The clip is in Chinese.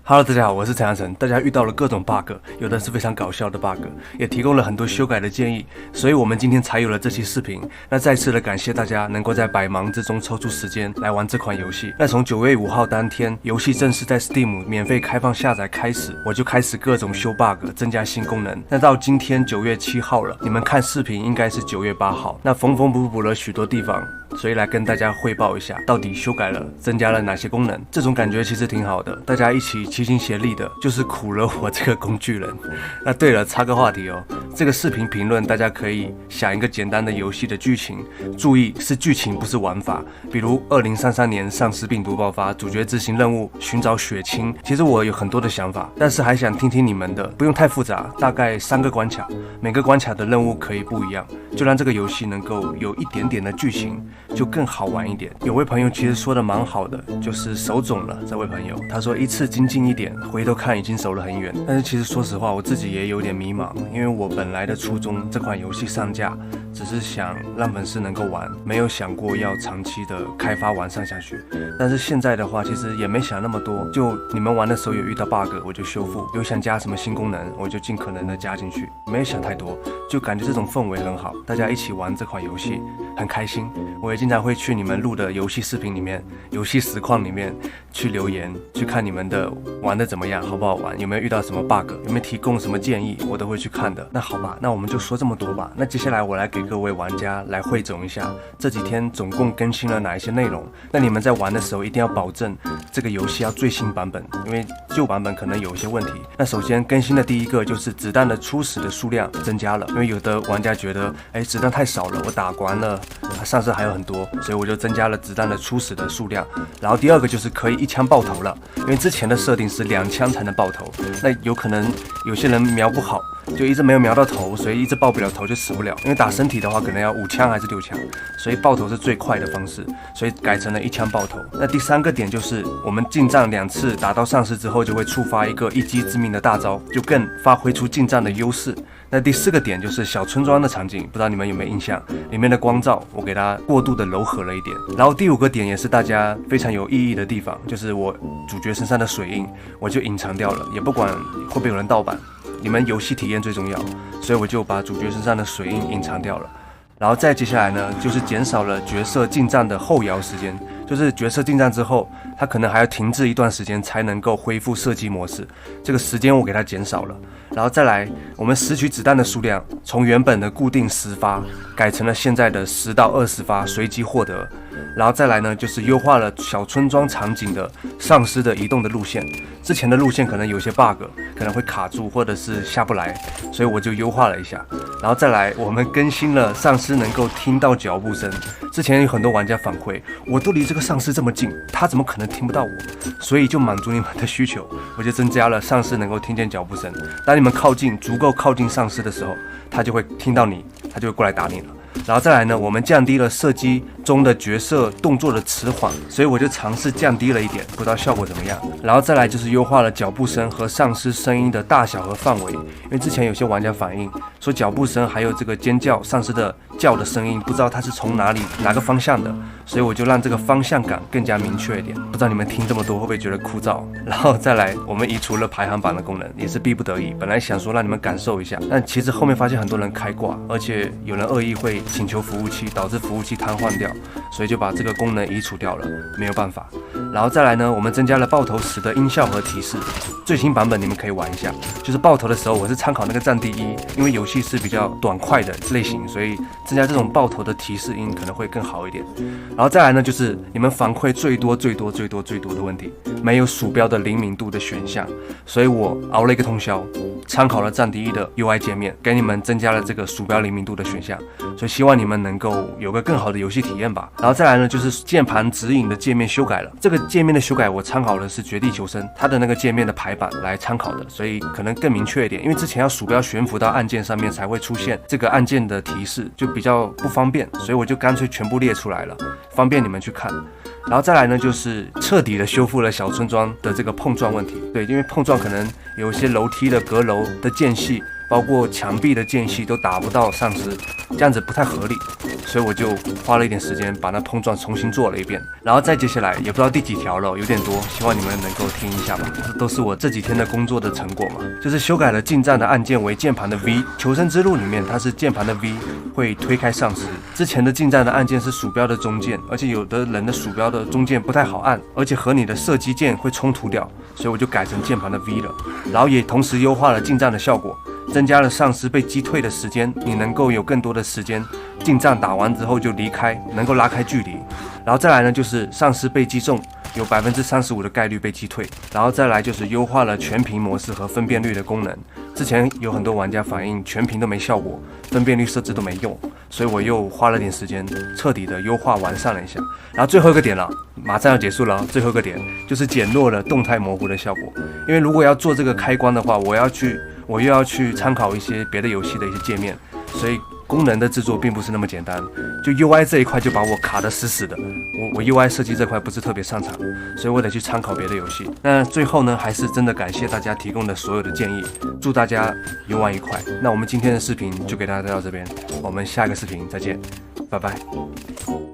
Hello， 大家好，我是陈阳成。大家遇到了各种 bug， 有的是非常搞笑的 bug， 也提供了很多修改的建议，所以我们今天才有了这期视频。那再次的感谢大家能够在百忙之中抽出时间来玩这款游戏。那从9月5号当天，游戏正式在 Steam 免费开放下载开始，我就开始各种修 bug， 增加新功能。那到今天9月7号了，你们看视频应该是9月8号。那缝缝补补了许多地方，所以来跟大家汇报一下，到底修改了、增加了哪些功能。这种感觉其实挺好的，大家一起齐心协力的，就是苦了我这个工具人。那对了，插个话题哦，这个视频评论大家可以想一个简单的游戏的剧情，注意是剧情不是玩法。比如2033年丧尸病毒爆发，主角执行任务寻找血清。其实我有很多的想法，但是还想听听你们的，不用太复杂，大概3个关卡，每个关卡的任务可以不一样，就让这个游戏能够有一点点的剧情，就更好玩一点。有位朋友其实说的蛮好的，就是手肿了。这位朋友他说一次精进一点，回头看已经走了很远。但是其实说实话，我自己也有点迷茫，因为我本来的初衷，这款游戏上架只是想让粉丝能够玩，没有想过要长期的开发完善下去。但是现在的话，其实也没想那么多，就你们玩的时候有遇到 bug 我就修复，有想加什么新功能我就尽可能的加进去，没有想太多，就感觉这种氛围很好，大家一起玩这款游戏很开心。我也经常会去你们录的游戏视频里面、游戏实况里面去留言，去看你们的玩的怎么样，好不好玩，有没有遇到什么 bug， 有没有提供什么建议，我都会去看的。那好吧，那我们就说这么多吧。那接下来我来给各位玩家来汇总一下这几天总共更新了哪一些内容。那你们在玩的时候一定要保证这个游戏要最新版本，因为旧版本可能有一些问题。那首先更新的第一个就是子弹的初始的数量增加了，因为有的玩家觉得子弹太少了，我打完了上次还有很多，所以我就增加了子弹的初始的数量。然后第二个就是可以1枪爆头了，因为之前的设定是2枪才能爆头，那有可能有些人瞄不好，就一直没有瞄到头，所以一直爆不了头就死不了。因为打身体的话可能要5枪还是6枪，所以爆头是最快的方式，所以改成了1枪爆头。那第3个点就是我们近战2次打到丧尸之后，就会触发一个一击致命的大招，就更发挥出近战的优势。那第4个点就是小村庄的场景，不知道你们有没有印象，里面的光照我给它过度的柔和了一点。然后第5个点也是大家非常有意义的地方，就是我主角身上的水印我就隐藏掉了，也不管会不会有人盗版，你们游戏体验最重要，所以我就把主角身上的水印隐藏掉了。然后再接下来呢，就是减少了角色进站的后摇时间，就是角色进站之后，他可能还要停滞一段时间才能够恢复射击模式，这个时间我给它减少了。然后再来，我们拾取子弹的数量从原本的固定10发改成了现在的10到20发随机获得。然后再来呢，就是优化了小村庄场景的丧尸的移动的路线，之前的路线可能有些 bug， 可能会卡住或者是下不来，所以我就优化了一下。然后再来，我们更新了丧尸能够听到脚步声，之前有很多玩家反馈，我都离这个丧尸这么近，他怎么可能听不到我？所以就满足你们的需求，我就增加了丧尸能够听见脚步声，当你们足够靠近丧尸的时候，他就会听到你，他就会过来打你了。然后再来呢，我们降低了射击中的角色动作的迟缓，所以我就尝试降低了一点，不知道效果怎么样。然后再来就是优化了脚步声和丧尸声音的大小和范围，因为之前有些玩家反映说脚步声还有这个尖叫丧尸的叫的声音，不知道它是从哪个方向的，所以我就让这个方向感更加明确一点。不知道你们听这么多会不会觉得枯燥？然后再来，我们移除了排行榜的功能，也是逼不得已，本来想说让你们感受一下，但其实后面发现很多人开挂，而且有人恶意会请求服务器，导致服务器瘫痪掉，所以就把这个功能移除掉了，没有办法。然后再来呢，我们增加了爆头时的音效和提示，最新版本你们可以玩一下，就是爆头的时候我是参考那个战地1，因为游戏是比较短快的类型，所以增加这种爆头的提示音可能会更好一点。然后再来呢，就是你们反馈最多的问题，没有鼠标的灵敏度的选项，所以我熬了一个通宵，参考了战地1的 UI 界面，给你们增加了这个鼠标灵敏度的选项，所以希望你们能够有个更好的游戏体验吧。然后再来呢，就是键盘指引的界面修改了，这个界面的修改我参考的是绝地求生，它的那个界面的排版来参考的，所以可能更明确一点，因为之前要鼠标悬浮到按键上面才会出现这个按键的提示，就比较不方便，所以我就干脆全部列出来了，方便你们去看。然后再来呢，就是彻底的修复了小村庄的这个碰撞问题。对，因为碰撞可能有一些楼梯的阁楼的间隙包括墙壁的间隙都打不到上尸，这样子不太合理，所以我就花了一点时间把那碰撞重新做了一遍。然后再接下来也不知道第几条了，有点多，希望你们能够听一下吧。这都是我这几天的工作的成果嘛，就是修改了近战的按键为键盘的 V， 求生之路里面它是键盘的 V 会推开丧尸。之前的近战的按键是鼠标的中键，而且有的人的鼠标的中键不太好按，而且和你的射击键会冲突掉，所以我就改成键盘的 V 了。然后也同时优化了近战的效果，增加了丧尸被击退的时间，你能够有更多的时间近战打完之后就离开，能够拉开距离。然后再来呢，就是丧尸被击中有35%的概率被击退。然后再来就是优化了全屏模式和分辨率的功能。之前有很多玩家反映全屏都没效果，分辨率设置都没用，所以我又花了点时间彻底的优化完善了一下。然后最后一个点了，马上要结束了，最后一个点就是减弱了动态模糊的效果。因为如果要做这个开关的话，我又要去参考一些别的游戏的一些界面，所以功能的制作并不是那么简单。就 UI 这一块就把我卡得死死的，我 UI 设计这块不是特别擅长，所以我得去参考别的游戏。那最后呢，还是真的感谢大家提供的所有的建议，祝大家游玩愉快。那我们今天的视频就给大家到这边，我们下一个视频再见，拜拜。